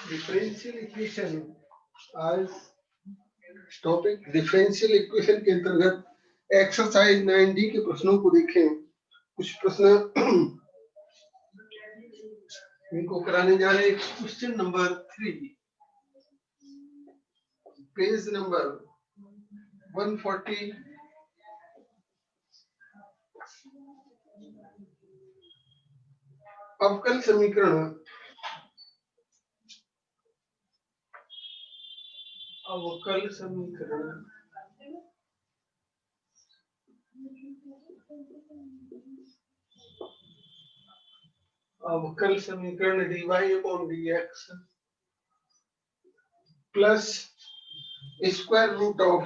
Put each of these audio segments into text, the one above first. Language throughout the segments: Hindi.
डिफरेंशियल इक्वेशन आज टॉपिक डिफरेंशियल इक्वेशन के अंतर्गत एक्सरसाइज 9D के प्रश्नों को देखें। कुछ प्रश्न इनको कराने जा रहे हैं। क्वेश्चन नंबर 3 पेज नंबर 140 अवकल समीकरण dy/dx plus square root of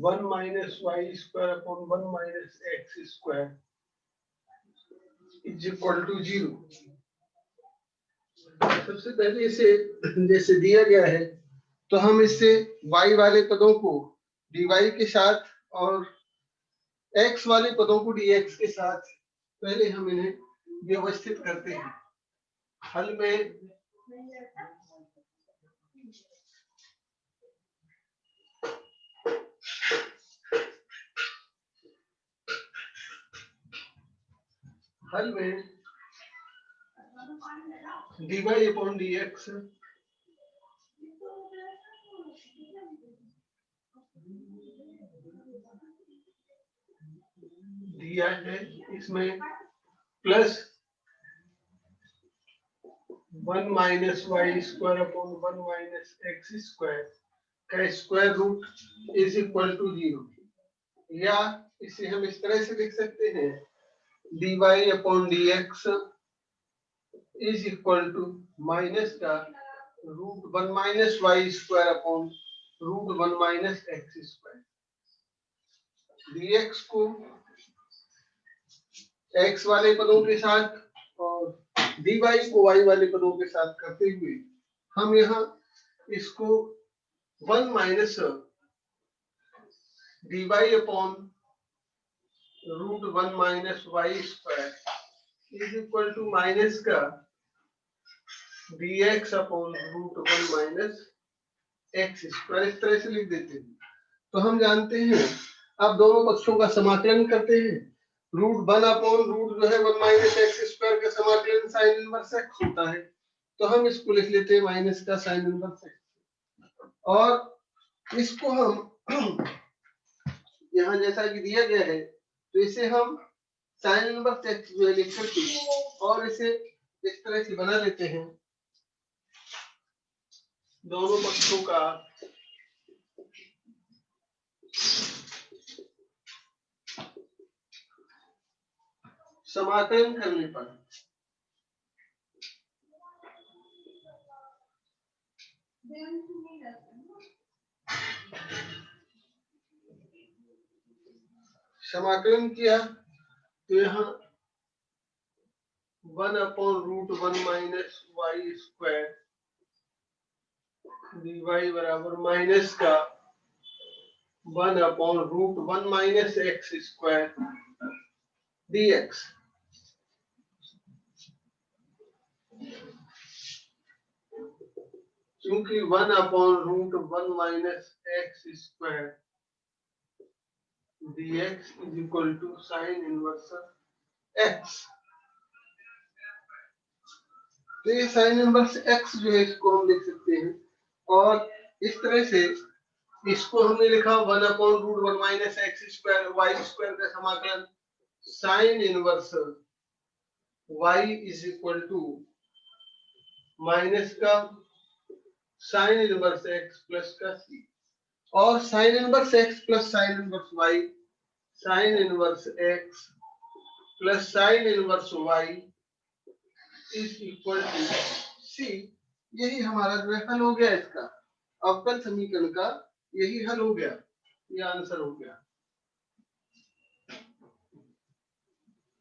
1 - y² / 1 - x² is equal to 0। सबसे पहले इसे जैसे दिया गया है तो हम इससे y वाले पदों को dy के साथ और x वाले पदों को dx के साथ पहले हम इन्हें व्यवस्थित करते हैं। हल में dy/dx दिया है, इसमें प्लस 1 - y² / 1 - x² का square root is equal to 0। या इसे हम इस तरह से लिख सकते हैं dy/dx is equal to minus का √1 - y² / √1 - x²। dx को x वाले पदों के साथ और dy को y वाले पदों के साथ करते हुए हम यहाँ इसको 1 - dy/√1 - y² is equal to minus का dx/√1 - x² इस तरह से लिख देते हैं। तो हम जानते हैं, अब दोनों पक्षों का समाकलन करते हैं। √1/√1 - x² का समाकलन sin इनवर्स x होता है, तो हम इसको लिख लेते हैं माइनस का sin इनवर्स x। और इसको हम यहाँ जैसा कि दिया गया है तो इसे हम sin इनवर्स x जो है लिख करके और इसे इस तरह से बना लेते हैं। दोनों पक्षों का समाकलन करने पर समाकलन किया तो यहाँ 1/√1 - y² dy बराबर माइनस का 1/√1 - x² dx। क्योंकि 1/√1 - x² dx is equal to sin inverse x। तो ये sin इनवर्स x जो है इसको हम लिख सकते हैं। और इस तरह से इसको हमने लिखा 1/√1 - x² y² का समाकलन sin inverse y is equal to minus का sin इनवर्स x प्लस का c। और sin inverse x plus sin inverse y sin inverse x plus sin inverse y is equal to c। यही हमारा जो है हल हो गया। इसका अवकल समीकरण का यही हल हो गया, ये आंसर हो गया।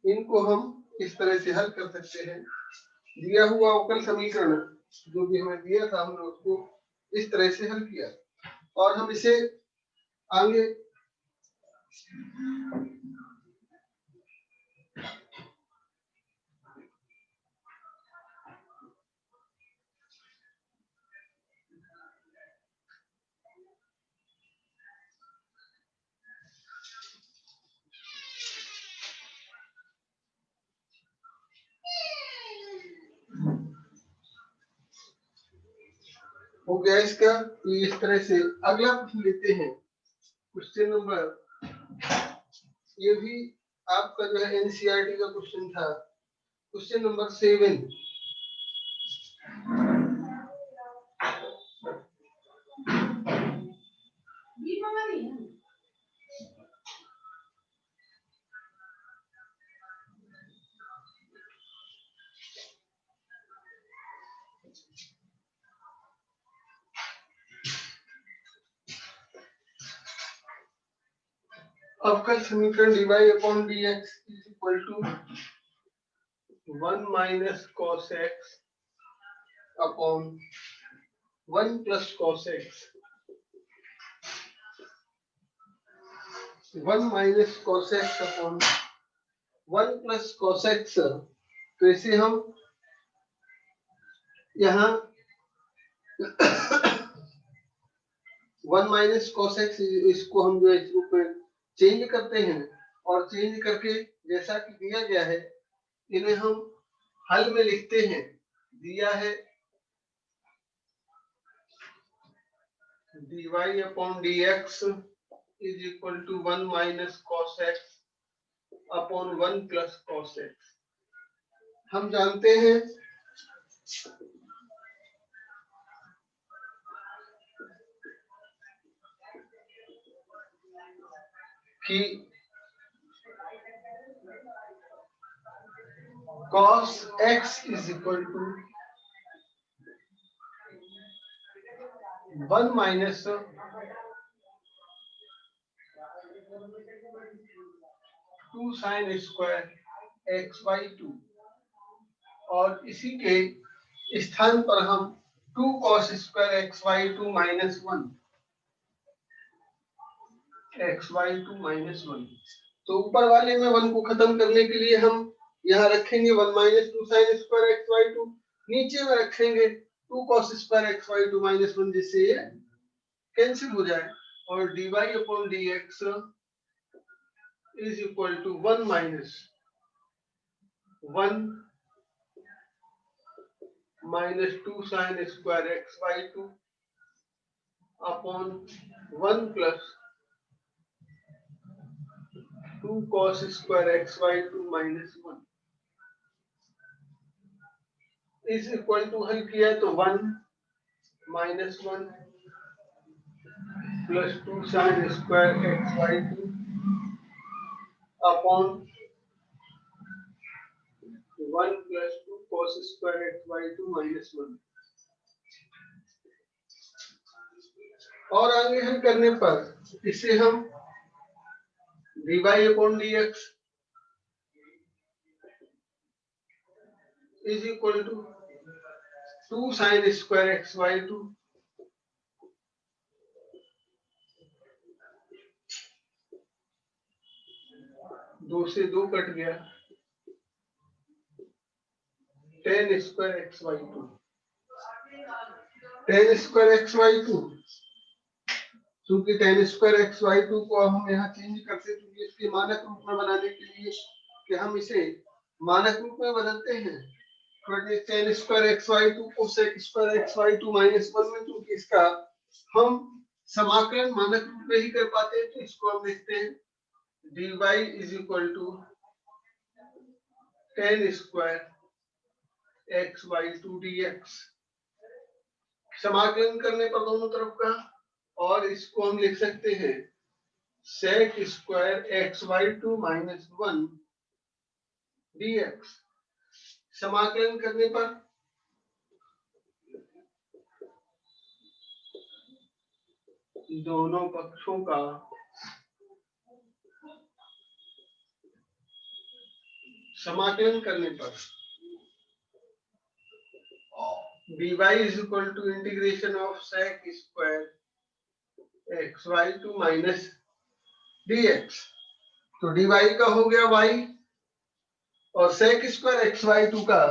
इनको हम इस तरह से हल कर सकते हैं। दिया हुआ अवकल समीकरण जो भी हमें दिया था हमने उसको इस तरह से हल किया और हम इसे आगे हो गया इसका। तो इस तरह से अगला प्रश्न लेते हैं, क्वेश्चन नंबर, ये भी आपका जो है एनसीईआरटी का क्वेश्चन था, क्वेश्चन नंबर 7। अवकल समीकरण dy upon dx is equal to 1 minus cos x upon 1 plus cos x, 1 minus cos x upon 1 plus cos x। तो इसे हम यहाँ 1 माइनस cos x, इसको हम जो है इस रूप में चेंज करते हैं, और चेंज करके जैसा कि दिया गया है इन्हें हम हल में लिखते हैं। दिया है dy upon dx is equal to 1 minus cos x upon 1 plus cos x। हम जानते हैं कि cos x is equal to 1 minus 2 sine square x by 2, और इसी के स्थान पर हम 2 cos square x by 2 minus 1 x by 2 minus 1। तो ऊपर वाले में 1 को खत्म करने के लिए हम यहाँ रखेंगे 1 minus 2 sine square x by 2, नीचे में रखेंगे 2 cos square x by 2 minus 1, जिससे ये कैंसिल हो जाए, और dy upon dx is equal to 1 minus 1 minus 2 sine square x by 2 upon 1 plus 2 cos square x by 2 minus 1 is equal to, हल किया तो 1 minus 1 plus 2 sine square x by 2 upon 1 plus 2 cos square x by 2 minus 1। और आगे हल करने पर इसे हम dy upon dx is equal to 2 sine square x by 2 2 से 2 कट गया, tan square x by 2, tan square x by 2, क्योंकि tan स्क्वायर x बाई 2 को हम यहाँ चेंज करते, क्योंकि इसके मानक रूप में बनाने के लिए कि हम इसे मानक रूप में बदलते हैं, tan स्क्वायर x बाई 2 को sec square x by 2 minus 1 में, क्योंकि इसका हम समाकलन मानक रूप में ही कर पाते हैं, तो इसको हम लिखते हैं dy is equal to tan square x by 2 dx, समाकलन करने पर दोनों तरफ का, और इसको हम लिख सकते हैं sec square x by 2 minus 1 dx। समाकलन करने पर दोनों पक्षों का समाकलन करने पर dy is equal to integration of sec square x by 2 minus dx। तो dy का हो गया y, और sec स्क्वायर x बाई 2 का,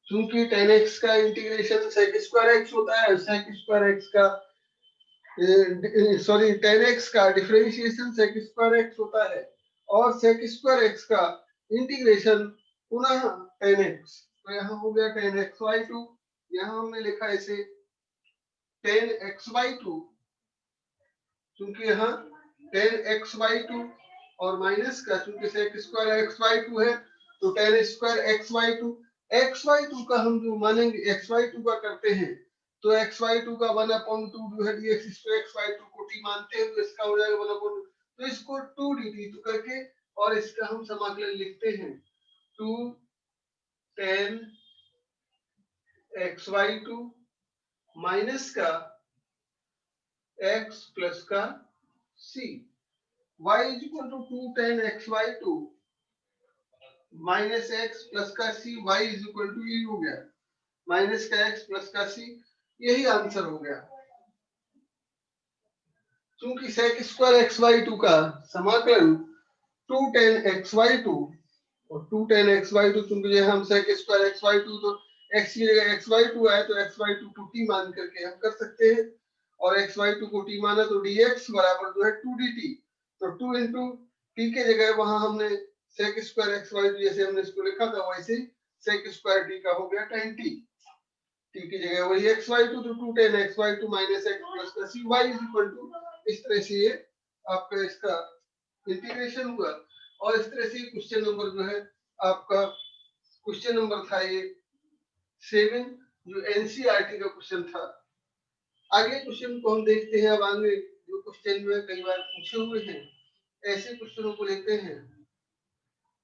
चूंकि tan x का इंटीग्रेशन sec स्क्वायर x होता है, sec स्क्वायर x का सॉरी tan x का डिफरेंशिएशन sec स्क्वायर x होता है, और sec स्क्वायर x का इंटीग्रेशन पुनः tan x। तो यहाँ हो गया tan x बाई 2, यहाँ हमने लिखा इसे 10x/2, क्योंकि यहाँ 10x/2 और माइनस का चूंकि sec² x/2 है तो 10² x/2, x/2 का हम जो मानेंगे x/2 का करते हैं तो x/2 का 1/2 जो है dx² x/2 को t मानते हैं तो इसका हो जाएगा 1/2, तो इसको 2 dt तो करके और इसका हम समाकलन लिखते हैं 2 10 x/2 माइनस का x प्लस का c, y is equal to 2 10 x/2 minus x plus का c, y is equal to ये हो गया माइनस का x प्लस का c, यही आंसर हो गया। क्योंकि sec² x/2 का समाकलन 2 10 x/2 और 2 10 x/2, क्योंकि हम sec² x/2 तो x की जगह x/2 आए तो x/2 को t मान करके हम कर सकते हैं और x/2 को t माना तो dx बराबर जो है 2 dt, तो 2 into t के जगह वहां हमने sec² x/2 जैसे हमने इसको लिखा था वैसे sec² t का हो गया tan t, t की जगह वही x/2 तो 2 10 x/2 माइनस x प्लस का c, y is equal to इस तरह से ये आपका इसका इंटीग्रेशन हुआ और इस तरह से क्वेश्चन नंबर जो है आपका क्वेश्चन नंबर था ये 7 जो एनसीईआरटी का क्वेश्चन था। आगे क्वेश्चन को हम देखते हैं। अब आगे जो क्वेश्चन जो है कई बार पूछे हुए हैं ऐसे क्वेश्चनों को लेते हैं।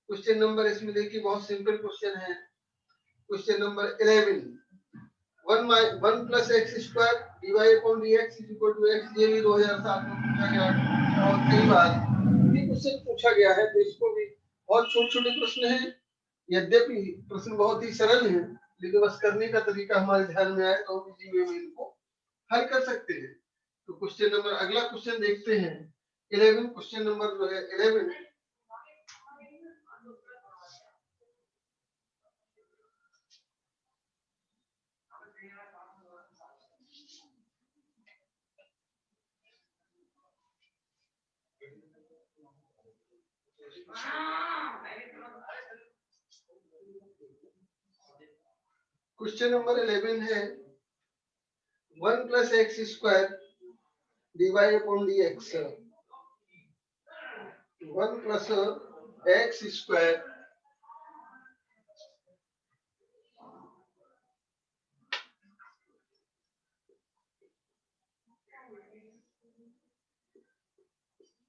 क्वेश्चन नंबर इसमें देखिए बहुत सिंपल क्वेश्चन है। Question number 11 1 plus x² divided upon dx is equal to x, ये भी 2007 में पूछा गया और कई बार ये क्वेश्चन पूछा गया है, तो इसको भी बहुत छोटे-छोटे प्रश्न हैं। यद्यपि प्रश्न बहुत ही सरल है लेकिन बस करने का तरीका हमारे ध्यान में आए तो हम इजी वे में इनको हल कर सकते हैं। तो क्वेश्चन नंबर अगला क्वेश्चन देखते हैं 11, क्वेश्चन नंबर जो है 11 क्वेश्चन नंबर 11 है 1 plus x² divided upon dx, 1 plus x²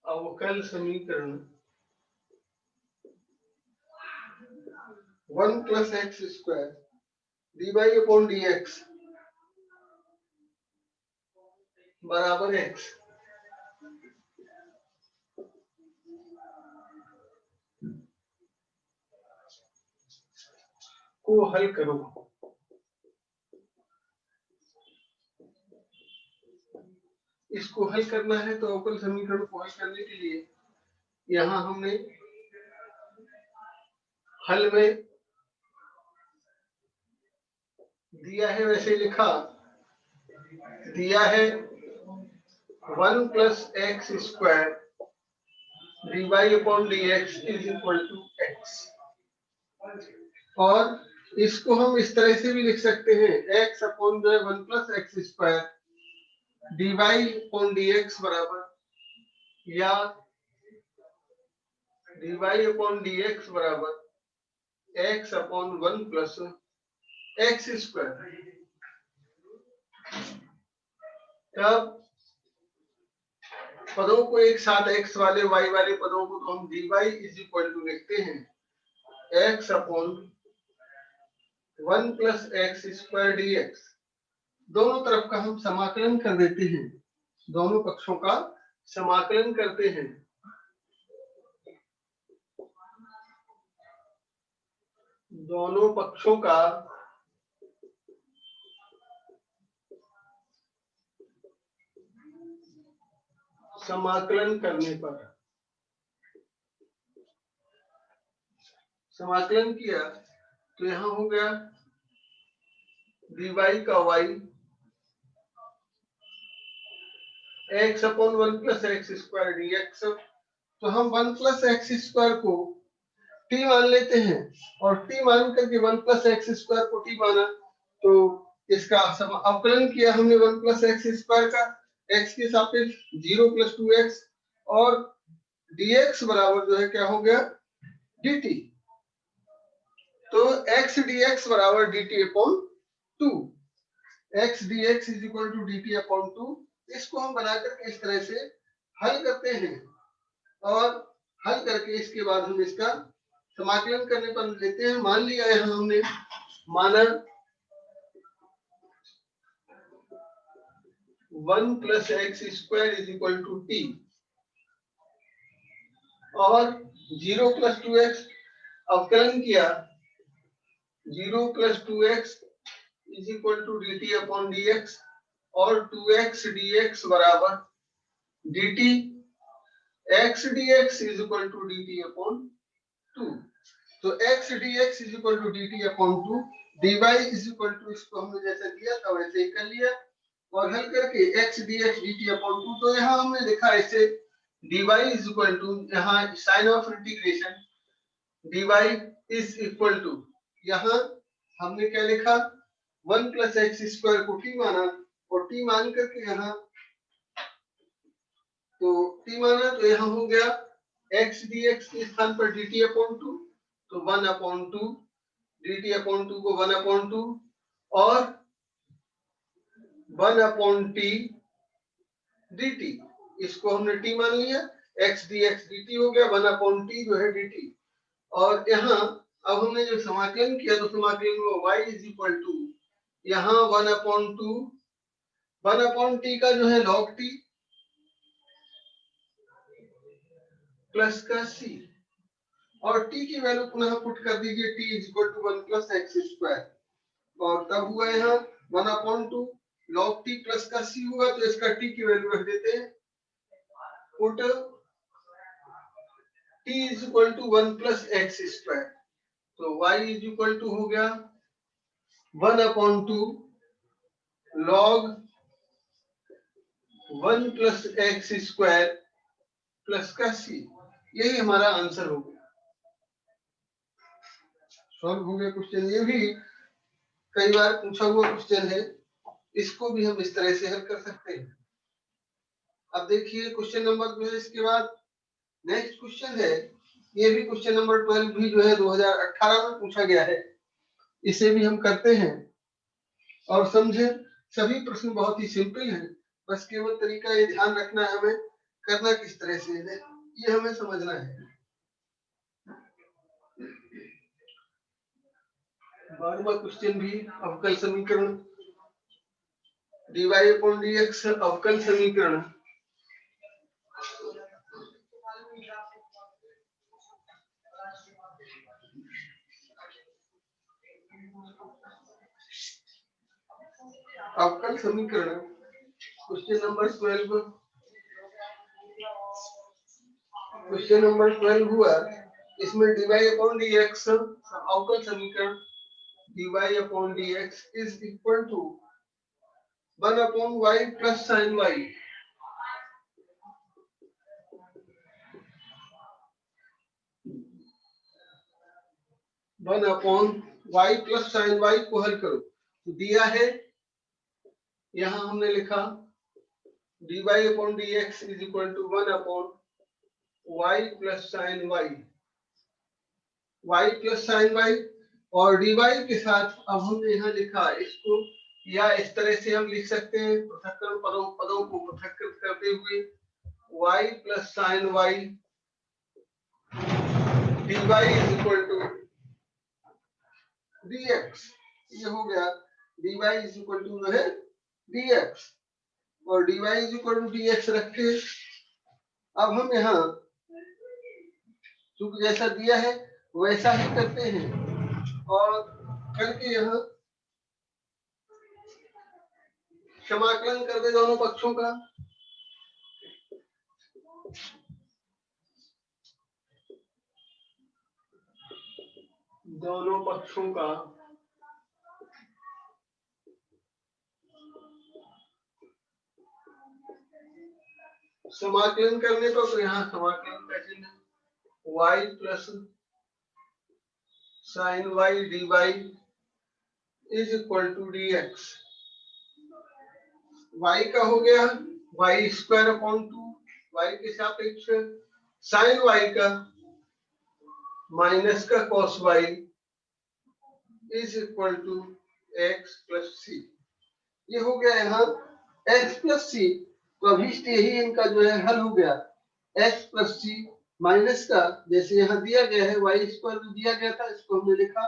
अवकल समीकरण 1 plus x² divided upon dx बराबर x को हल करो। इसको हल करना है तो अवकल समीकरण को हल करने के लिए यहां हमने हल में दिया है वैसे लिखा, दिया है 1 plus x² divided upon dx is equal to x, और इसको हम इस तरह से भी लिख सकते हैं x अपॉन जो है 1 plus x² divide upon dx बराबर, या डिवाइड अपॉन dx बराबर x अपॉन 1 प्लस x²। तब पदों को एक साथ x वाले y वाले पदों को तो हम dy इज इक्वल टू लिखते हैं x upon 1 plus x² dx। दोनों तरफ का हम समाकलन कर देते हैं, दोनों पक्षों का समाकलन करते हैं। दोनों पक्षों का समाकलन करने पर, समाकलन किया तो यहां हो गया dy का y x upon 1 plus x² dx। तो हम 1 प्लस x² को t मान लेते हैं और t मान करके 1 प्लस x² को t माना तो इसका अवकलन किया हमने 1 प्लस एक्स स्क्वायर का, x के सापेक्ष 0 प्लस 2x, और dx बराबर जो है क्या हो गया dt। तो x dx बराबर dt upon 2, x dx is equal to dt upon 2। इसको हम बनाकर के इस तरह से हल करते हैं, और हल करके इसके बाद हम इसका समाकलन करने पर लेते हैं। मान लिया यहाँ हमने माना 1 plus x square is equal to t, और 0 प्लस 2x अवकलन किया 0 plus 2x is equal to dt upon dx, और 2x dx बराबर dt, x dx is equal to dt upon 2। तो x dx is equal to dt upon 2, dy is equal to, इसको हमने जैसा किया था वैसे ही कर लिया, और हल करके x dx dt अपॉन 2। तो यहाँ हमने लिखा ऐसे dy इज इक्वल टू, यहाँ sine of integration dy is equal to, यहाँ हमने क्या लिखा 1 प्लस एक्स स्क्वायर को t माना, और t मान करके यहाँ तो t माना, तो यहाँ हो गया x dx के स्थान पर dt अपॉन 2, तो 1 अपॉन 2, dt अपॉन 2 को 1 अपॉन 2, और 1 अपॉन t dt, इसको हमने t मान लिया, x dx dt हो गया 1 अपॉन t जो है dt। और यहाँ अब हमने जो समाकलन किया, तो समाकलन में y इज इक्वल टू, यहाँ 1 अपॉन 2, 1 अपॉन t का जो है log t प्लस का c, और t की वैल्यू पुनः पुट कर दीजिए, t is equal to 1 plus x square, और तब हुआ यहाँ 1 अपॉन 2 log t प्लस का c हुआ, तो इसका t की वैल्यू रख देते हैं, put t is equal to 1 plus x square, तो y इज इक्वल टू हो गया 1 upon 2 log 1 plus x square plus का c। यही हमारा आंसर हो गया, सॉल्व हो गया क्वेश्चन। ये भी कई बार पूछा हुआ क्वेश्चन है, इसको भी हम इस तरह से हल कर सकते हैं। अब देखिए क्वेश्चन नंबर जो है, इसके बाद नेक्स्ट क्वेश्चन है, ये भी क्वेश्चन नंबर 12 भी जो है 2018 में पूछा गया है, इसे भी हम करते हैं। और समझे, सभी प्रश्न बहुत ही सिंपल हैं, बस केवल तरीका ये ध्यान रखना है हमें करना किस तरह से है, ये हमें समझना है। 12वां क्वेश्चन भी अवकल समीकरण, dy अपॉन dx अवकल समीकरण। अवकल समीकरण क्वेश्चन नंबर 12, क्वेश्चन नंबर 12 हुआ, इसमें dy अपॉन dx अवकल समीकरण dy upon dx is equal to 1 upon y plus sign y, one upon y plus sign y को हल करो, तो दिया है, यहां हमने लिखा dy upon dx is equal to 1 upon y plus sign y, y plus sign y, और dy के साथ अब हमने यहाँ लिखा इसको, या इस तरह से हम लिख सकते हैं पृथक्करण पदों को पृथक्कृत करते हुए y plus sign y dy is equal to dx, ये हो गया dy इज इक्वल टू जो है dx, और dy is equal to dx रखे। अब हम यहाँ चूंकि जैसा दिया है वैसा ही करते हैं, और करके यहाँ समाकलन कर दे दोनों पक्षों का, दोनों पक्षों का समाकलन करने पर, तो यहाँ समाकलन का चिन्ह y plus sign y dy is equal to dx, y का हो गया y स्क्वायर अपॉन 2, y के सापेक्ष, साइन y का माइनस का cos y is equal to x plus C. ये हो गया यहाँ x प्लस सी। तो अभी यही इनका जो है हल हो गया, x प्लस सी माइनस का, जैसे यहाँ दिया गया है y स्क्वायर में दिया गया था, इसको हमने लिखा,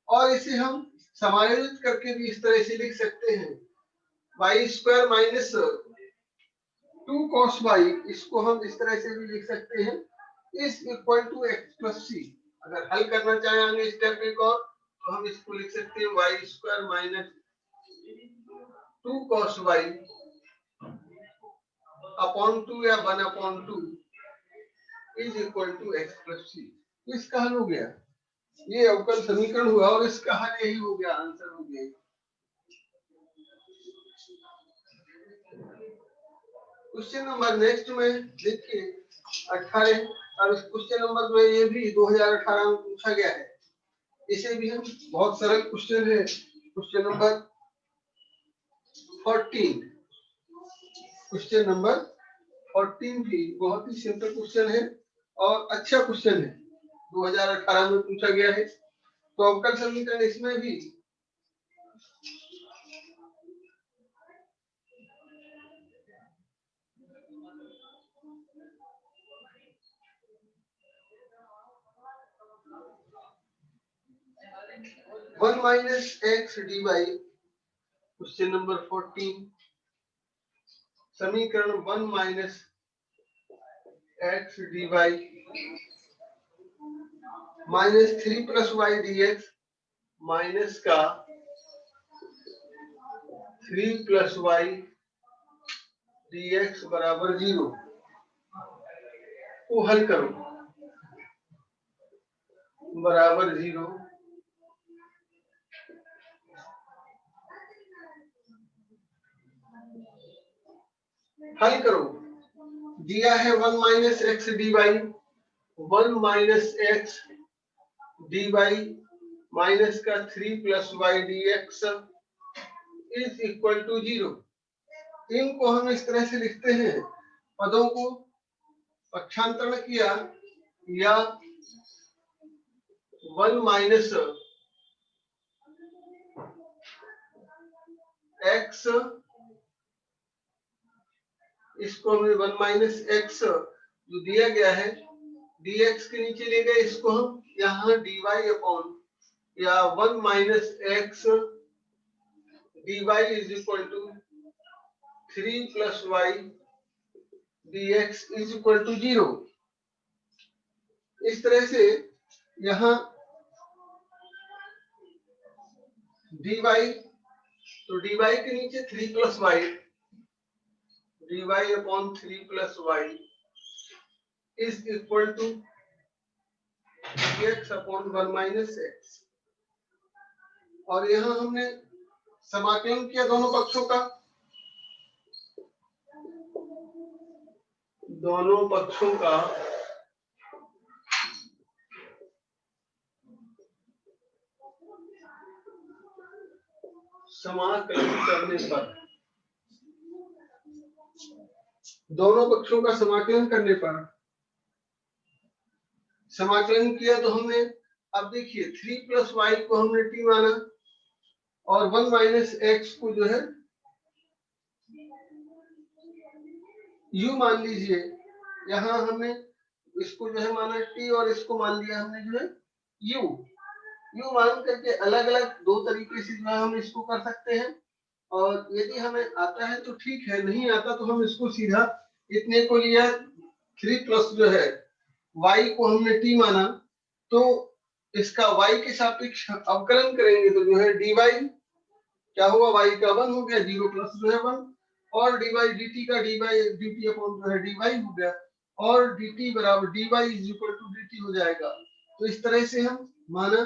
और इसे हम समायोजित करके भी इस तरह से लिख सकते हैं, y square minus 2 cos y, इसको हम इस तरह से भी लिख सकते हैं, is equal to x plus C. अगर हल करना चाहें आगे स्टेप एक और, तो हम इसको लिख सकते हैं y square minus 2 cos y upon 2 या 1 upon 2 is equal to x plus C. इसका हल हो गया, ये अवकल समीकरण हुआ और इसका हल यही हो गया, आंसर हो गया। क्वेश्चन नंबर नेक्स्ट में देखिए 18, और इस क्वेश्चन नंबर में ये भी 2018 में पूछा गया है, इसे भी हम बहुत सरल क्वेश्चन है। क्वेश्चन नंबर 14, क्वेश्चन नंबर 14 भी बहुत ही सिंपल क्वेश्चन है और अच्छा क्वेश्चन है, 2018 में पूछा गया है। तो अवकल समीकरण इसमें भी one minus x d y, question number 14, समीकरण 1 minus x d y minus 3 plus y d x minus का 3 प्लस वाई डी एक्स बराबर 0 को हल करो, बराबर 0। हल करो, दिया है 1 minus x d y, 1 minus x d y minus का 3 plus y d x is equal to 0। इनको हम इस तरह से लिखते हैं, पदों को पक्षांतरण किया या 1 माइनस एक्स, इसको हमने 1 माइनस एक्स जो दिया गया है dx के नीचे ले गए, इसको हम यहाँ dy अपॉन या 1 minus x dy is equal to 3 plus y dx is equal to 0। इस तरह से यहाँ dy, तो dy के नीचे 3 plus y, dy upon 3 plus y is equal to dx upon 1 minus x. और यहाँ हमने समाकलन किया दोनों पक्षों का, दोनों पक्षों का समाकलन करने पर, दोनों पक्षों का समाकलन करने पर, समाकलन किया तो हमने, अब देखिए 3 प्लस वाई को हमने टी माना और 1 माइनस एक्स को जो है यू मान लीजिए। यहाँ हमने इसको जो है माना टी और इसको मान लिया हमने जो है यू। यू मान करके अलग अलग दो तरीके से जो है हम इसको कर सकते हैं, और यदि हमें आता है तो ठीक है, नहीं आता तो हम इसको सीधा इतने को लिया 3 प्लस जो है y को हमने t माना, तो इसका y के सापेक्ष अवकलन करेंगे तो जो है dy क्या हुआ, y का 1 हो गया, 0 प्लस जो है 1, और dy dt का dy dt अपॉन जो है dy हो गया, और dt बराबर dy is equal to dt हो जाएगा। तो इस तरह से हम माना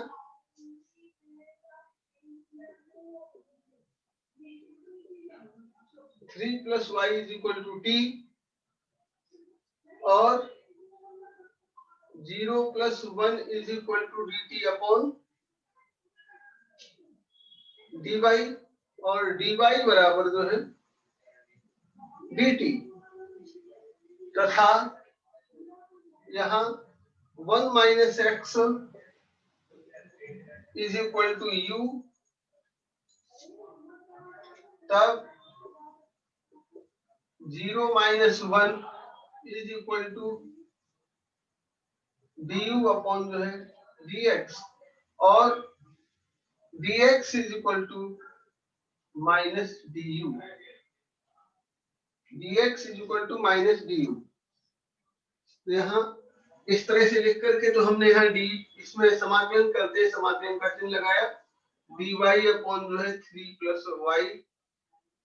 3 plus y is equal to t और 0 plus 1 is equal to d t upon d y, और डी वाई बराबर जो है dt तथा यहाँ 1 minus x is equal to u, तब 0 minus 1 is equal to du upon जो है dx, और dx is equal to minus du, dx is equal to minus du। तो यहाँ इस तरह से लिख करके तो हमने यहाँ डी इसमें समाकलन करते समाकलन का चिन्ह लगाया, dy अपॉन जो है 3 plus y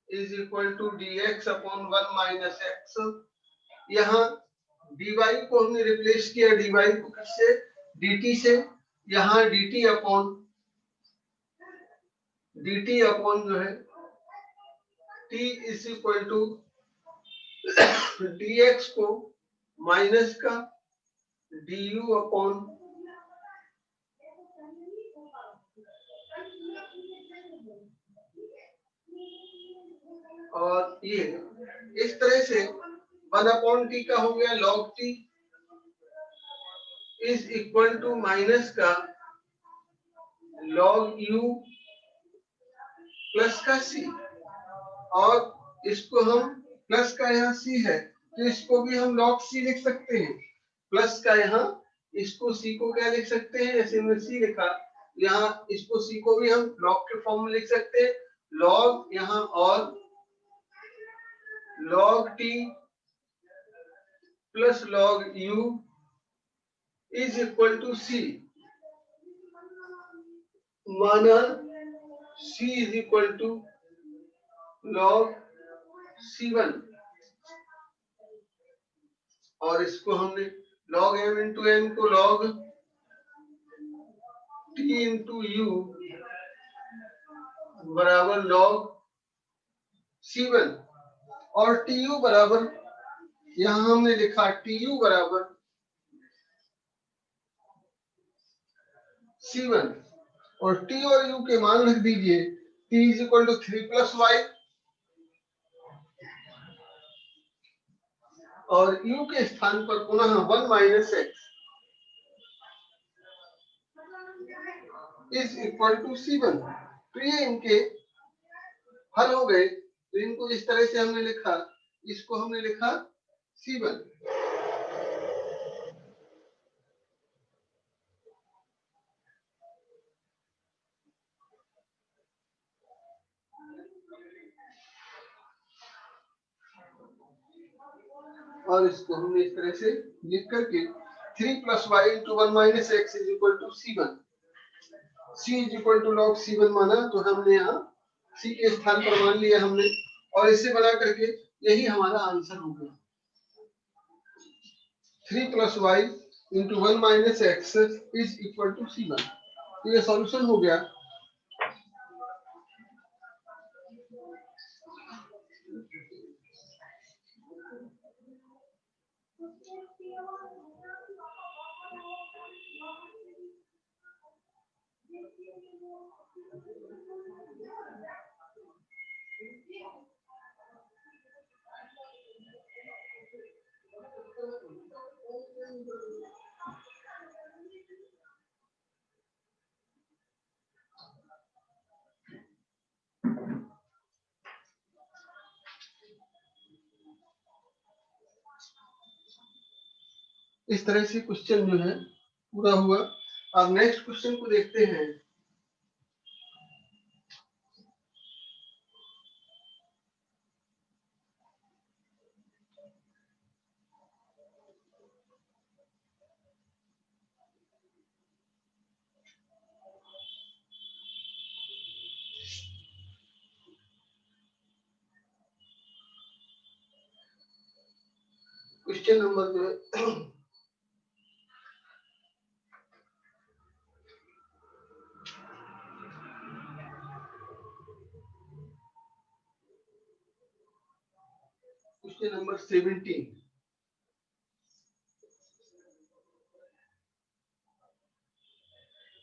is equal to dx upon 1 minus x. यहाँ dy को हमने रिप्लेस किया, dy को किससे, dt से, यहाँ dt अपॉन जो है t is equal to dx को माइनस का du अपॉन और ये इस तरह से 1 अपॉन टी का हो गया log t is equal to minus का log u प्लस का c, और इसको हम प्लस का यहाँ c है तो इसको भी हम log c लिख सकते हैं, प्लस का यहाँ इसको c को क्या लिख सकते हैं, ऐसे में c लिखा, यहाँ इसको c को भी हम log के फॉर्म में लिख सकते हैं, log यहाँ और log t plus log u is equal to c, माना c is equal to log c1, और इसको हमने log m इंटू n को log t इंटू u बराबर log c1, और tu बराबर यहाँ हमने लिखा tu बराबर c1, और t और u के मान रख दीजिए, t is equal to 3 plus y, और u के स्थान पर पुनः 1 minus x is equal to c1। तो ये इनके हल हो गए, तो इनको इस तरह से हमने लिखा, इसको हमने लिखा c1। और इसको हमने इस तरह से लिख करके 3 plus y into 1 minus x is equal to c1, c is equal to log c1 माना, तो हमने यहाँ c के स्थान पर मान लिया हमने, और इसे बना करके यही हमारा आंसर हो गया, 3 plus y into 1 minus x is equal to c1। तो ये सॉल्यूशन हो गया। इस तरह से क्वेश्चन जो है पूरा हुआ। अब नेक्स्ट क्वेश्चन को देखते हैं। क्वेश्चन नंबर जो है question number 17,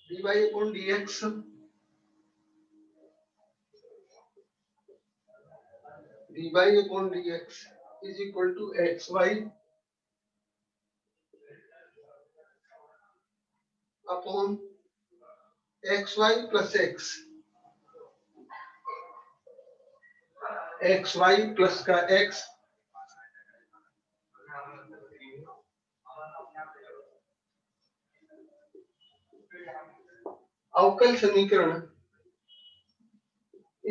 dy upon dx dy upon dx is equal to x y upon x y plus x y plus का एक्स अवकल समीकरण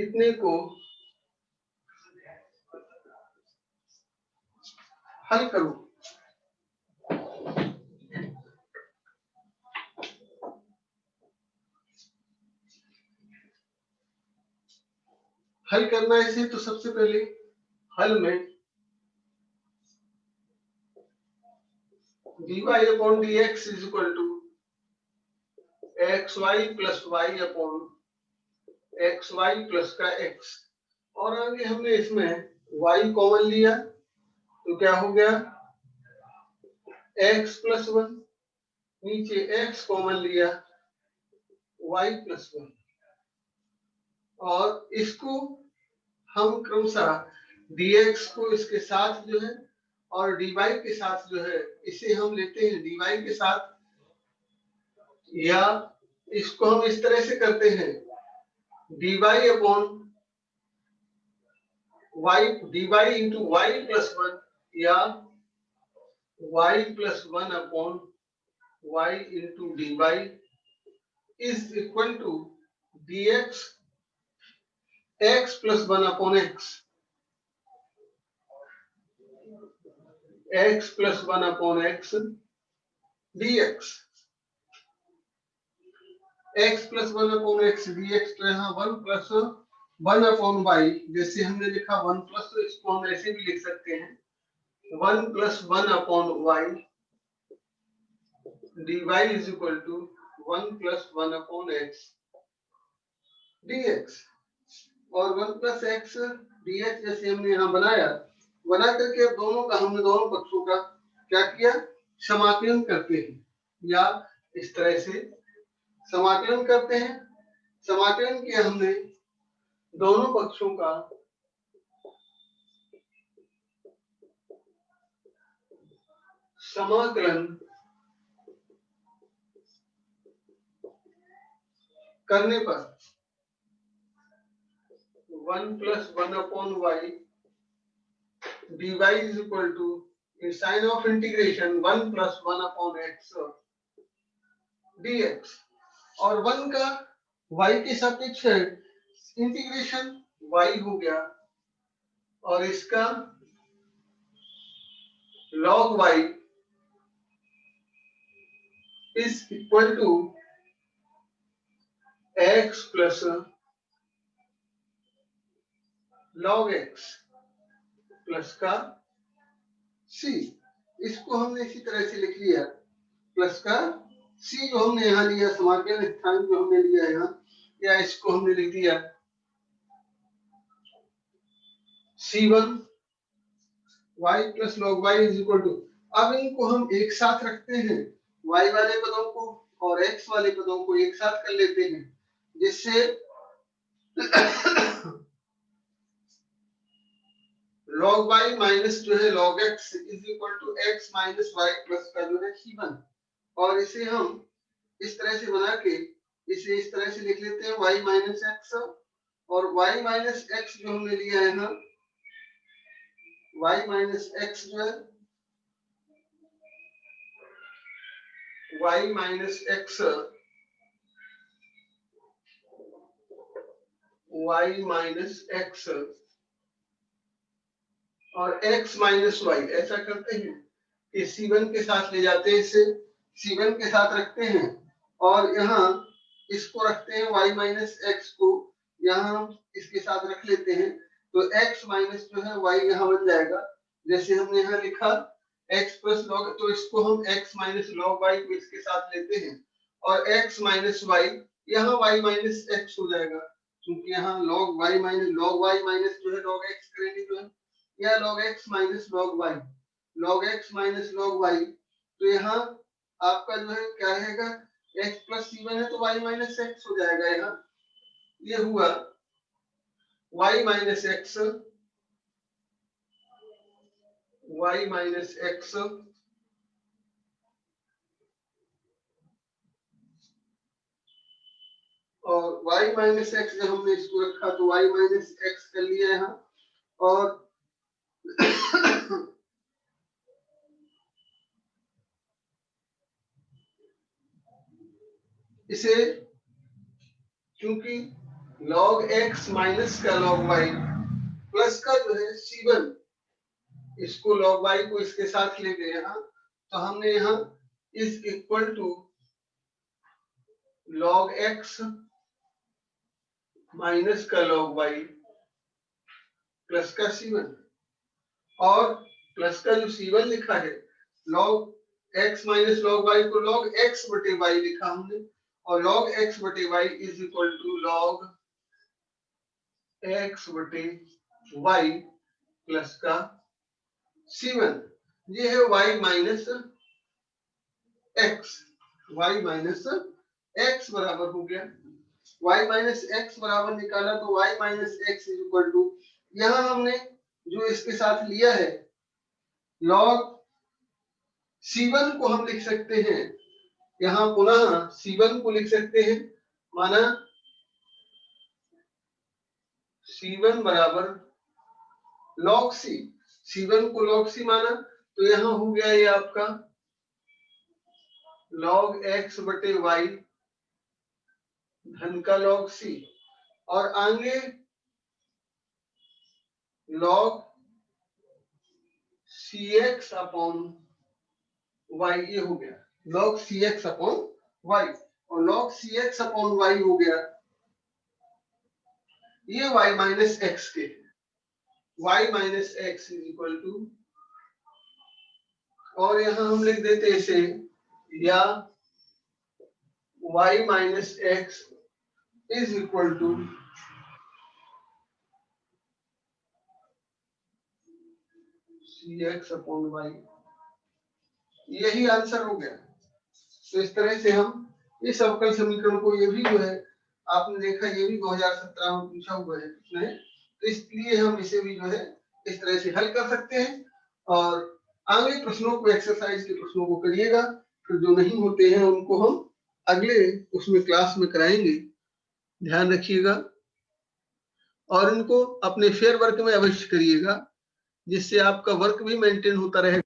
इतने को हल करो। हल करना है इसे तो सबसे पहले हल में dy upon dx is equal to x y plus y upon x y plus का एक्स, और आगे हमने इसमें y कॉमन लिया तो क्या हो गया x प्लस वन, नीचे x कॉमन लिया y प्लस वन, और इसको हम क्रमशः dx को इसके साथ जो है और dy के साथ जो है इसे हम लेते हैं dy के साथ, या इसको हम इस तरह से करते हैं dy upon y, dy into y plus one, या y plus one upon y into dy is equal to dx x plus one upon x plus one upon x dx, x plus one upon x dx, तो यहाँ one plus one upon y, जैसे हमने लिखा वन प्लस, तो इसको हम ऐसे भी लिख सकते हैं one plus one upon y dy is equal to one plus one upon x dx, और वन प्लस एक्स dx जैसे हमने यहाँ बनाया, बना करके अब दोनों का हमने दोनों पक्षों का क्या किया समाकलन करते हैं, या इस तरह से समाकलन करते हैं। समाकलन किया हमने दोनों पक्षों का समाकलन करने पर one plus one upon y dy is equal to sign of integration one plus one upon x dx, और वन का y के सापेक्ष इंटीग्रेशन y हो गया, और इसका log y is equal to x plus log x plus का c, इसको हमने इसी तरह से लिख लिया प्लस का c जो हमने यहाँ लिया समाकलन स्थान जो हमने लिया यहाँ, या इसको हमने लिख दिया c1 y plus log y is equal to, अब इनको हम एक साथ रखते हैं, y वाले पदों को और x वाले पदों को एक साथ कर लेते हैं, जिससे log y माइनस जो है log x is equal to x minus y plus का जो है c1, और इसे हम इस तरह से बना के इसे इस तरह से लिख लेते हैं y माइनस एक्स, और y माइनस एक्स जो हमने लिया है ना, y माइनस एक्स जो है y minus x y minus x और x माइनस वाई, ऐसा करते हैं कि c1 के साथ ले जाते हैं, इसे c1 के साथ रखते हैं, और यहाँ इसको रखते हैं y माइनस एक्स को यहाँ इसके साथ रख लेते हैं, तो x माइनस जो है y यहाँ बन जाएगा, जैसे हमने यहाँ लिखा x प्लस लॉग, तो इसको हम x माइनस लॉग y को इसके साथ लेते हैं, और x माइनस y यहाँ y माइनस x हो जाएगा, क्योंकि यहाँ log y माइनस जो है log x करेंगे जो है, या log x minus log y, तो यहाँ आपका जो है क्या रहेगा x प्लस c1 है तो y माइनस x हो जाएगा, यहाँ ये हुआ y minus x y minus x और y माइनस एक्स जब हमने इसको रखा तो y माइनस एक्स कर लिया यहाँ और इसे क्योंकि log x माइनस का log y प्लस का जो है c1 इसको log y को इसके साथ ले गए यहाँ तो हमने यहाँ is equal to log x minus का log y प्लस का c1 और प्लस का जो c1 लिखा है log x minus log y को log x बटे y लिखा हमने और log x बटे y is equal to log x बटे y प्लस का c1 ये है y minus x y minus x बराबर हो गया y माइनस x बराबर निकाला तो y minus x is equal to यहाँ हमने जो इसके साथ लिया है log c1 को हम लिख सकते हैं यहाँ पुनः c1 को लिख सकते हैं माना c1 बराबर log c c1 को log c माना तो यहाँ हो गया ये आपका log x बटे y धन का log c और आगे log cx अपॉन y ये हो गया log cx अपॉन y और log cx अपॉन y हो गया ये y माइनस एक्स के y minus x is equal to और यहां हम लिख देते इसे या y minus x is equal to cx upon y यही आंसर हो गया। तो इस तरह से हम इस अवकल समीकरण को ये भी जो है आपने देखा ये भी 2017 में पूछा हुआ है इसमें तो इसलिए हम इसे भी जो है इस तरह से हल कर सकते हैं और आगे प्रश्नों को एक्सरसाइज के प्रश्नों को करिएगा फिर जो नहीं होते हैं उनको हम अगले उसमें क्लास में कराएंगे ध्यान रखिएगा और इनको अपने फेयर वर्क में अवश्य करिएगा जिससे आपका वर्क भी मेंटेन होता रहे।